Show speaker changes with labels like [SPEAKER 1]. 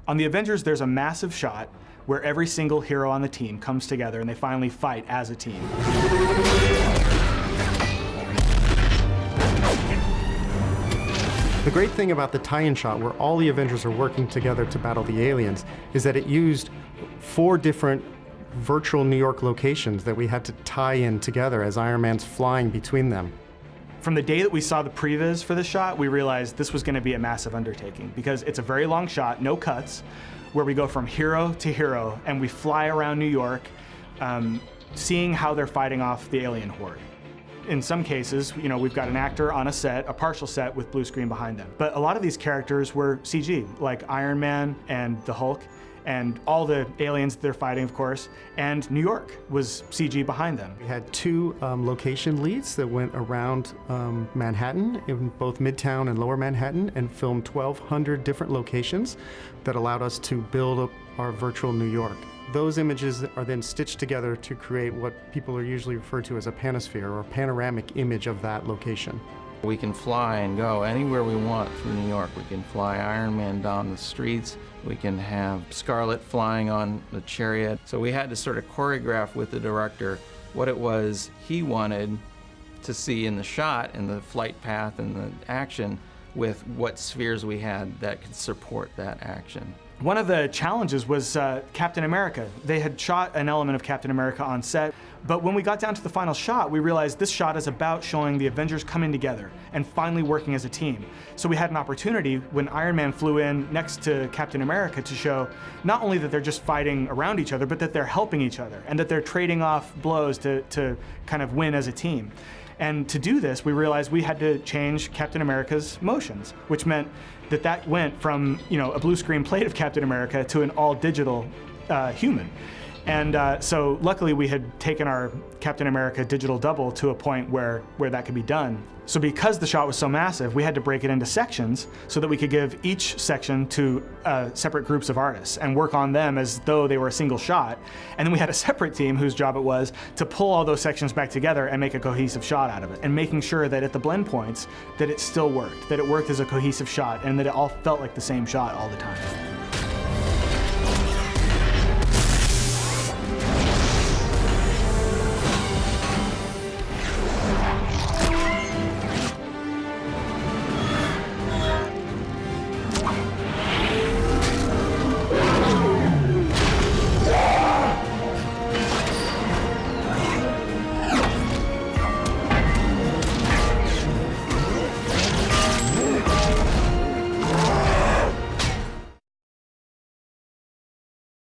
[SPEAKER 1] On the Avengers, there's a massive shot where every single hero on the team comes together and they finally fight as a team.
[SPEAKER 2] The great thing about the tie-in shot where all the Avengers are working together to battle the aliens is that it used 4 different virtual New York locations that we had to tie in together as Iron Man's flying between them.
[SPEAKER 1] From the day that we saw the previs for this shot, we realized this was going to be a massive undertaking because it's a very long shot, no cuts, where we go from hero to hero and we fly around New York, seeing how they're fighting off the alien horde. In some cases, you know, we've got an actor on a set, a partial set with blue screen behind them. But a lot of these characters were CG, like Iron Man and the Hulk, and all the aliens that they're fighting, of course, and New York was CG behind them.
[SPEAKER 2] We had 2 location leads that went around Manhattan, in both Midtown and Lower Manhattan, and filmed 1,200 different locations that allowed us to build up our virtual New York. Those images are then stitched together to create what people are usually referred to as a panosphere, or a panoramic image of that location.
[SPEAKER 3] We can fly and go anywhere we want through New York. We can fly Iron Man down the streets. We can have Scarlet flying on the chariot. So we had to sort of choreograph with the director what it was he wanted to see in the shot and the flight path and the action with what spheres we had that could support that action.
[SPEAKER 1] One of the challenges was Captain America. They had shot an element of Captain America on set, but when we got down to the final shot, we realized this shot is about showing the Avengers coming together and finally working as a team. So we had an opportunity when Iron Man flew in next to Captain America to show not only that they're just fighting around each other, but that they're helping each other and that they're trading off blows to kind of win as a team. And to do this, we realized we had to change Captain America's motions, which meant that went from, you know, a blue screen plate of Captain America to an all-digital human. And so luckily we had taken our Captain America digital double to a point where that could be done. So because the shot was so massive, we had to break it into sections so that we could give each section to separate groups of artists and work on them as though they were a single shot. And then we had a separate team whose job it was to pull all those sections back together and make a cohesive shot out of it, and making sure that at the blend points that it still worked, that it worked as a cohesive shot and that it all felt like the same shot all the time.